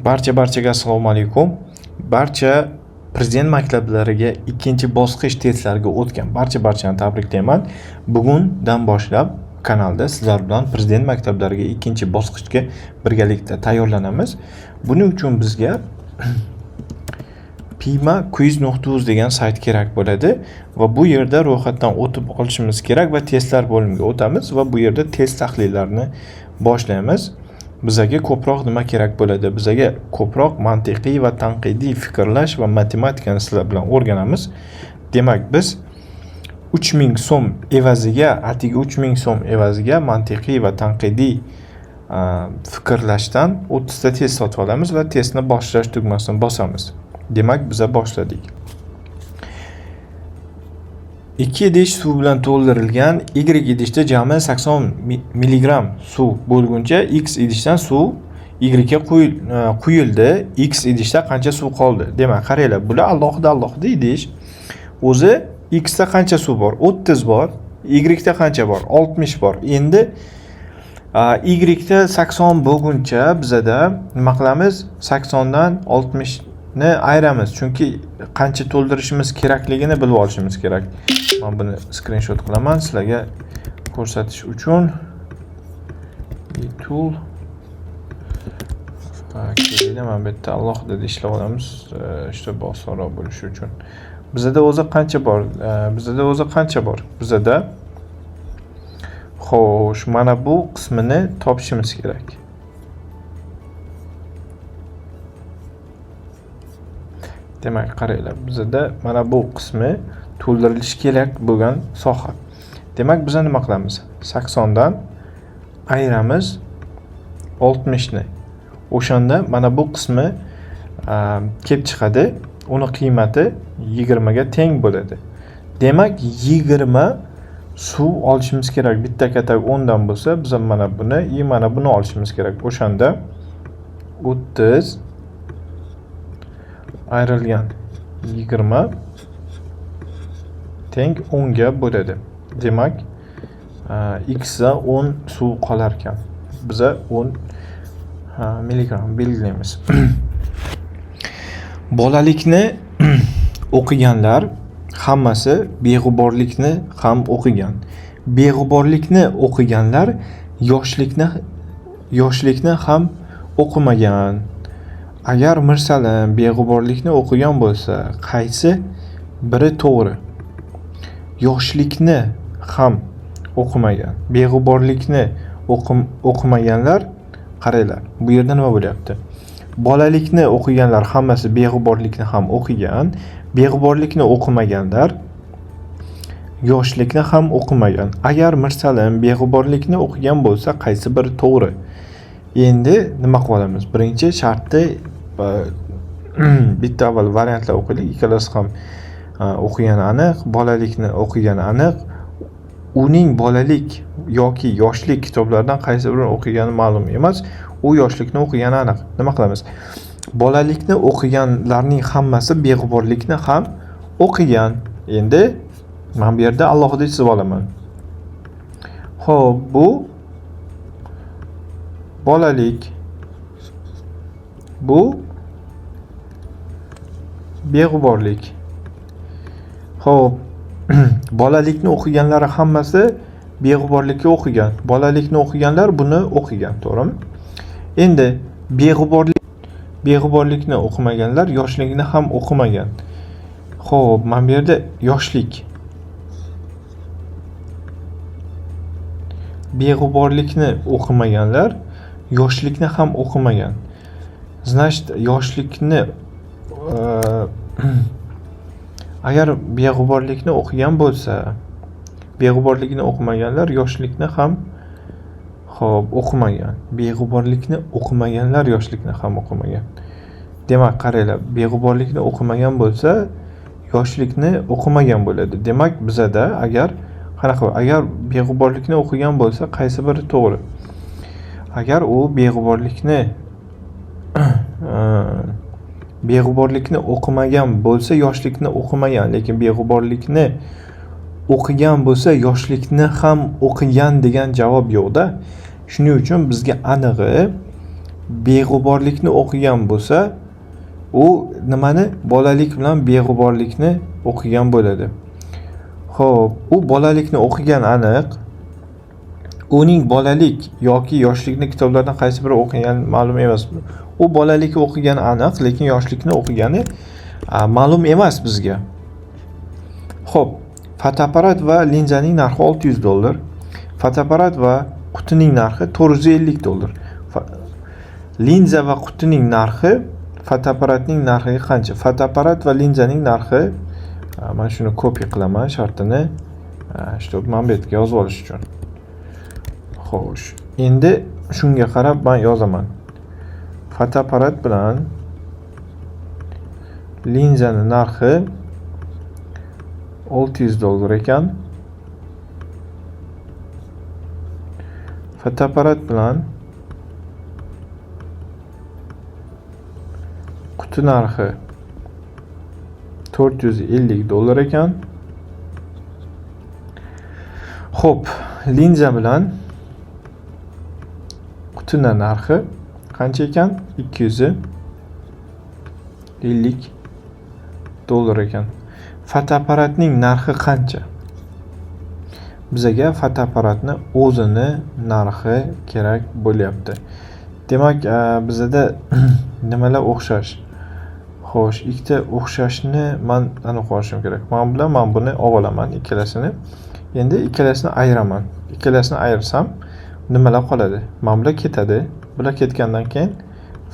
Barchaga assalomu alaykum. Barcha prezident maktablariga ikkinchi bosqich testlarga o'tgan barchani tabriklayman. Bugundan boshlab kanalda sizlar bilan prezident maktablariga ikkinchi bosqichga birgalikda tayyorlanamiz. Buning uchun bizga pima.quiz.uz degan sayt kerak bo'ladi va bu yerda ro'yxatdan o'tib olishimiz kerak va testlar bo'limiga o'tamiz va bu yerda test tahlillarini boshlaymiz. Bizaga ko'proq nima kerak bo'ladi? Bizaga ko'proq mantiqiy va tanqidiy fikrlash va matematikani sizlar bilan o'rganamiz. Demak, biz 3000 so'm evaziga, atiga 3000 so'm evaziga mantiqiy va tanqidiy fikrlashdan 30 ta test sotib olamiz va testni boshlash tugmasini bosamiz. Demak, biza boshladik. 2 idish suv bilan to'ldirilgan Y idishda jami 80 mg suv bo'lguncha X idishdan suv Y ga quyildi. X idishda qancha suv qoldi? Demak, qaranglar, bular alohida idish. O'zi X da qancha suv bor? 30 bor. Y da qancha bor? 60 bor. Endi Y da 80 bo'lguncha bizada nima qilamiz? 80 dan 60 ni ayiramiz, chunki qancha to'ldirishimiz kerakligini bilib olishimiz kerak. Men buni screenshot qilaman sizlarga ko'rsatish uchun. Tool kerakli, men bu yerda alohida ishlab olamiz, işte osonroq bo'lishi uchun. Bizada o'zi qancha bor? Bizada xo'sh, mana bu qismini topishimiz kerak. Demak, qaranglar, bizada mana bu qismi to'ldirilishi kerak bo'lgan soha. Demak, biz nima qilamiz? 80 dan ayiramiz 60 ni. O'shanda mana bu qismi kelib chiqadi. Uni qiymati 20 ga teng bo'ladi. Demak, 20 suv olishimiz kerak. Bitta katak 10 dan bo'lsa, biz mana buni olishimiz kerak. O'shanda 30 ayrilgan 20 teng 10 ga bo'ladi. Demak, X da 10 suv qolar ekan. Biza 10 milligram belgilaymiz. Bolalikni o'qiganlar hammasi beg'uborlikni ham o'qigan. Beg'uborlikni o'qiganlar yoshlikni ham o'qimagan. Agar Mirsalim beg'uborlikni o'qigan bo'lsa, qaysi biri to'g'ri? Yoshlikni ham o'qimagan. Beg'uborlikni o'qimaganlar, qaranglar, bu yerda nima bo'lyapti? Bolalikni o'qiganlar hammasi beg'uborlikni ham o'qigan. Beg'uborlikni o'qimaganlar yoshlikni ham o'qimagan. Agar Mirsalim beg'uborlikni o'qigan bo'lsa, qaysi biri to'g'ri? Endi nima qilamiz? Birinchi shartni bitta avval variantlar o'qiylik. Ikkalasi ham o'qigani aniq, bolalikni o'qigani aniq. Uning bolalik yoki yoshlik kitoblaridan qaysi birini o'qigani ma'lum emas. U yoshlikni o'qigani aniq. Nima qilamiz? Bolalikni o'qiganlarning hammasi beg'uborlikni ham o'qigan. Endi men bu yerda alohida chizib olaman. Xo'p, bu bolalik, bu beg'uborlik. Xo'p, bolalikni o'qiganlari hammasi beg'uborlikka o'qigan. Bolalikni o'qiganlar buni o'qigan, to'g'rimi? Endi beg'uborlikni o'qimaganlar yoshlikni ham o'qimagan. Xo'p, men bu yerda yoshlik, beg'uborlikni o'qimaganlar yoshlikni ham o'qimagan. Значит, yoshlikni agar beg'uborlikni o'qigan bo'lsa, beg'uborlikni o'qimaganlar yoshlikni ham o'qimagan. Beg'uborlikni o'qimaganlar yoshlikni ham o'qimagan. Demak, qaranglar, beg'uborlikni o'qimagan bo'lsa, yoshlikni o'qimagan bo'ladi. Demak, bizada agar beg'uborlikni o'qigan bo'lsa, qaysi biri to'g'ri? Agar u beg'uborlikni o'qimagan bo'lsa, yoshlikni o'qimagan, lekin beg'uborlikni o'qigan bo'lsa, yoshlikni ham o'qigan degan javob yo'qda. Shuning uchun bizga anig'i beg'uborlikni o'qigan bo'lsa, u nimani? Bolalik bilan beg'uborlikni o'qigan bo'ladi. Xo'p, u bolalikni o'qigan aniq. Uning bolalik yoki yoshlikni kitoblardan qaysi biri o'qigan ma'lum emas. U bolalikni o'qigani aniq, lekin yoshlikni o'qigani ma'lum emas bizga. Xo'p, fotoapparat va linzaning narxi $600. Fotoapparat va qutining narxi $450. Linza va qutining narxi fotoapparatning narxiga qancha? Fotoapparat va linzaning narxi, men shuni kopiya qilaman shartini, чтобы men bu yerga yozib olish uchun. Xo'sh, endi shunga qarab men yozaman. Fotoapparat bilan linzaning narxi $600 ekan. Fotoapparat bilan quti narxi $450 ekan. Xo'p, linza bilan qutining narxi qancha ekan? $250 ekan. Fotoapparatning narxi qancha? Bizaga fotoapparatni o'zini narxi kerak bo'lyapti. Demak, bizda nimalar o'xshash? Xo'sh, ikkita o'xshashni men aniq olishim kerak. Men bilan men buni olib olaman ikkalasini. Endi ikkalasini ayiraman. Ikkalasini ayirsam nimalar qoladi? Men bilan ketadi. Bular ketgandan keyin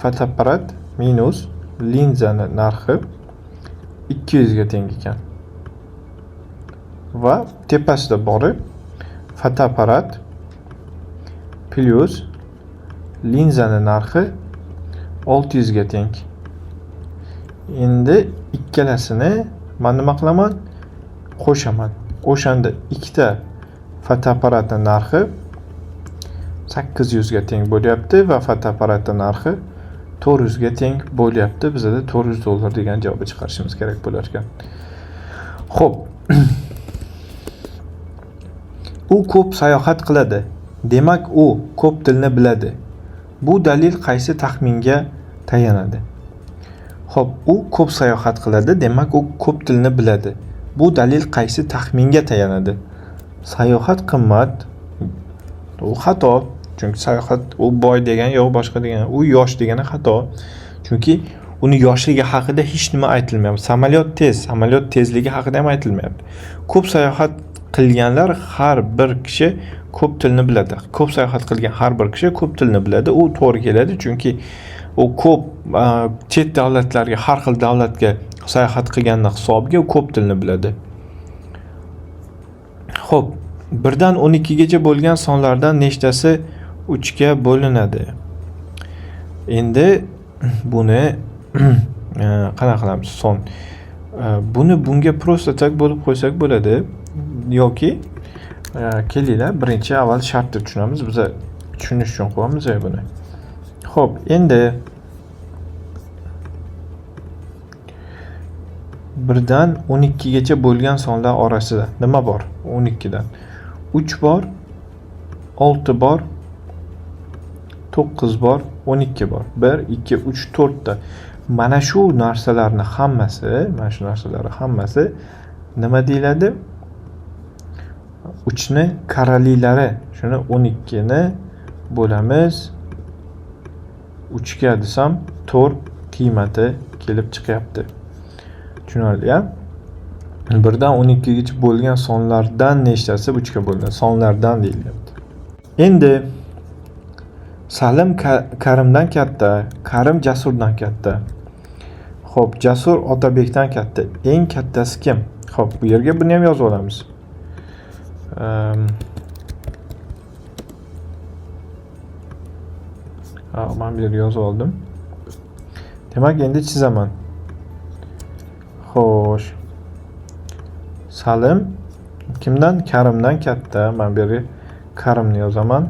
fotoapparat minus linzaning narxi 200 ga teng ekan. Va tepasida borib fotoapparat plus linzaning narxi 600 ga teng. Endi ikkalasini men nima qilaman? Qo'shaman. O'shanda ikkita fotoapparatning narxi 800 ga teng bo'lyapti va fotoapparatning narxi 400 ga teng bo'lyapti. Bizda $400 degan javobni chiqarishimiz kerak bo'lar ekan. Xo'p. U ko'p sayohat qiladi. Demak, u ko'p tilni biladi. Bu dalil qaysi taxminga tayanadi? Xo'p, u ko'p sayohat qiladi. Demak, u ko'p tilni biladi. Bu dalil qaysi taxminga tayanadi? Sayohat qimmat. U xato. Chunki sayohat u boy degan yo'q boshqa degan. U yosh degani xato. Chunki uni yoshligi haqida hech nima aytilmayapti. Samolyot tezligi haqida ham aytilmayapti. Ko'p sayohat qilganlar har bir kishi ko'p tilni biladi. Ko'p sayohat qilgan har bir kishi ko'p tilni biladi. U to'g'ri keladi, chunki u ko'p chet davlatlarga, har xil davlatga sayohat qilganning hisobiga u ko'p tilni biladi. Xo'p, 1 dan 12 gacha bo'lgan sonlardan nechtasi 3 ga bo'linadi? Endi buni qanaqa qilamiz? Son. Buni bunga prosta tak bo'lib qo'ysak bo'ladi yoki kelinglar birinchi avval shartni tushunamiz. Biz tushunish uchun qo'yamiz buni. Xo'p, endi 1 dan 12 gacha bo'lgan sonlar orasida nima bor? 12 dan 3 bor, 6 bor, 9 bor, 12 bor. 1, 2, 3, 4 ta. Mana shu narsalarning hammasi, nima deyiladi? 3 ni karalilari. Shuni 12 ni bo'lamiz 3 ga desam 4 qiymati kelib chiqyapti. Tushunarli-a? 1 dan 12 gacha bo'lgan sonlardan nechtasi 3 ga bo'linadi? Sonlardan deyilyapti. Endi Salim Karimdan katta, Karim Jasurdan katta. Xo'p, Jasur Otabekdan katta. Eng kattasi kim? Xo'p, bu yerga buni ham yozib olamiz. Men bu yerga yozib oldim. Demak, endi chizaman. Xo'sh. Salim kimdan? Karimdan katta. Men bu yerga Karimni yozaman.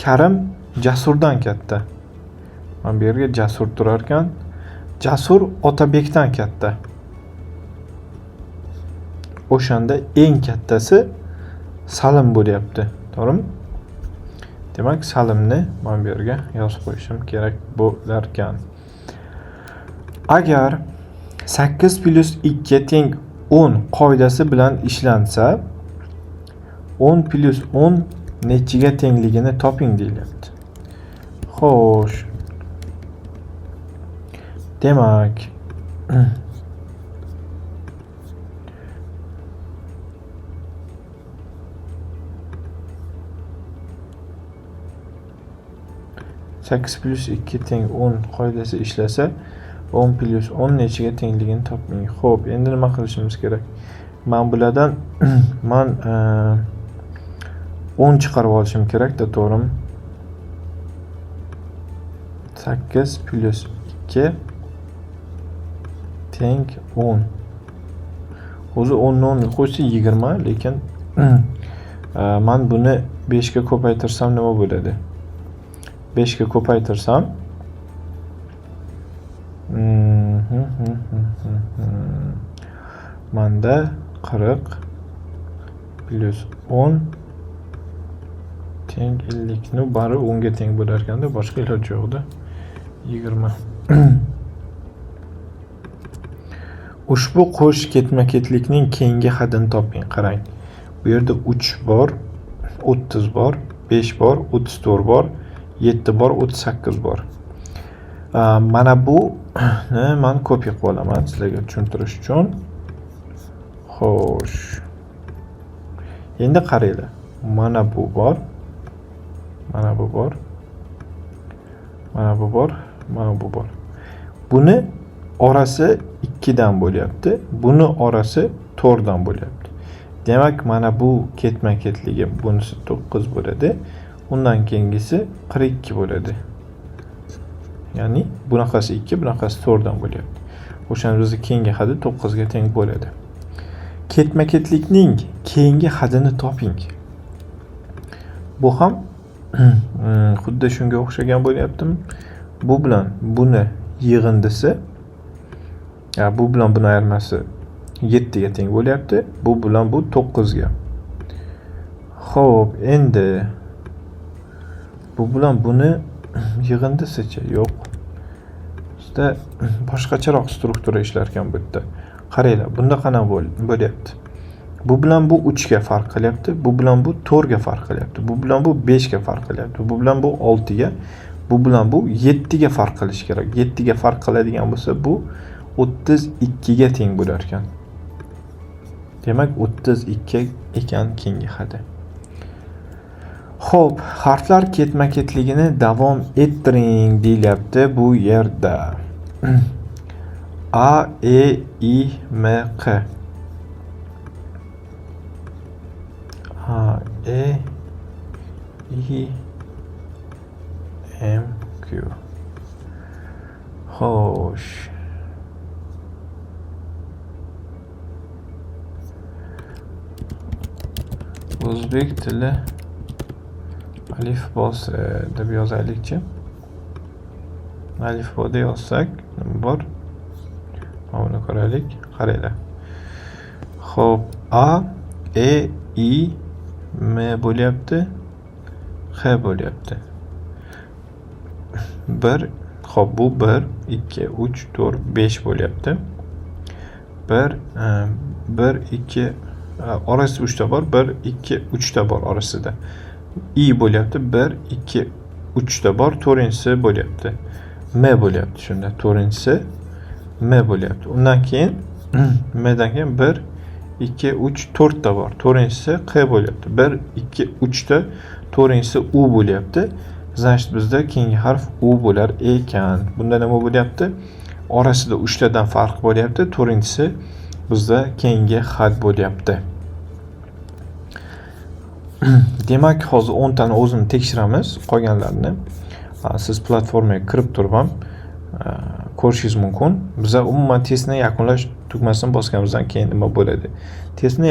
Karim Jasurdan katta. Men bu yerga Jasur turar ekan. Jasur Otabekdan katta. O'shanda eng kattasi Salim bo'lyapti. To'g'rimi? Demak, salimni men bu yerga yozib qo'yishim kerak bo'lar ekan. Agar 8 plus 2 teng 10 qoidasi bilan ishlansa, 10 plus 10 nechiga tengligini toping deyilyapti. Xo'sh. Demak, 8 plus 2 teng 10 qoidasi ishlasa 10 plus 10 nechiga tengligini toping. Xo'p, endi nima qilishimiz kerak? Men bulardan men 10 chiqarib olishim kerak-da, to'g'rimi? 8 plus 2 teng 10. O'zi 10 ni 10 ga qo'ysa 20, lekin men buni 5 ga ko'paytirsam nima bo'ladi? 5 ga ko'paytirsam manda 40 plus 10 teng 50 ni bari 10 ga teng bo'lar ekanda, boshqa iloji yo'q-da. 20. Ushbu qo'sh ketma-ketlikning keyingi hadini toping. Qarang. Bu yerda 3 bor, 30 bor, 5 bor, 34 bor, 7 bor, 38 bor. Mana bu men kopiya qilib olaman sizlarga tushuntirish uchun. Xo'sh. Endi qaranglar. Mana bu bor. Mana bu bor. Mana bu bor, mana bu bor. Buni orasi 2 dan bo'lyapti. Buni orasi 4 dan bo'lyapti. Demak, mana bu ketma-ketligi bunisi 9 bo'ladi. Undan keyingisi 42 bo'ladi. Ya'ni bunaqasi 2, bunaqasi 4 dan bo'lyapti. O'shani bizning keyingi hadi 9 ga teng bo'ladi. Ketma-ketlikning keyingi hadini toping. Bu ham xuddi shunga o'xshagan bo'lyaptimi? Bu bilan buni yig'indisi, bu bilan buni ayirmasi 7 ga teng bo'lyapti. Bu bilan bu 9 ga. Xo'p, endi bu bilan buni yig'indisicha yo'q. Bizda boshqacharoq struktura ishlar ekan bu yerda. Qaranglar, bunda qanaqa bo'lyapti? Bu bilan bu 3 ga farq qilyapti, bu bilan bu 4 ga farq qilyapti, bu bilan bu 5 ga farq qilyapti, bu bilan bu 6 ga, bu bilan bu 7 ga farq qilishi kerak. 7 ga farq qiladigan bo'lsa, bu 32 ga teng bo'lar ekan. Demak, 32 ekan keyingi hadi. Xo'p, harflar ketma-ketligini davom ettiring deyilyapti bu yerda. A, E, I, M, Q. A, E, I, M, Q. Xo'sh. O'zbek tili alifbosi deb yozaylikchi. Alifboda yozsak nima bor? Mana ko'raylik. Qaranglar. Xo'p, A, E, I, M bo'lyapti, X bo'lyapti. 1, xo'p, bu 1, 2, 3, 4, 5 bo'lyapti. 1, 2 orasi 3 ta bor, 1, 2, 3 ta bor orasida. I bo'lyapti, 1, 2, 3 ta bor, 4-inchisi bo'lyapti. M bo'lyapti shunda, 4-inchisi M bo'lyapti. Undan keyin M dan keyin 1, 2, 3, 4 ta bor. 4-inchisi Q bo'lyapti. 1, 2, 3 ta, 4-inchisi U bo'lyapti. Значит, bizda keyingi harf U bo'lar ekan. Bunda nima bo'lyapti? Orasida 3 tadan farq bo'lyapti. 4-inchisi bizda keyingi had bo'lyapti. Demak, hozir 10 tani o'zini tekshiramiz, qolganlarini siz platformaga kirib turib ham ko'rishingiz mumkin. Biz umuman testni yakunlash tugmasini bosganimizdan keyin nima bo'ladi? Testni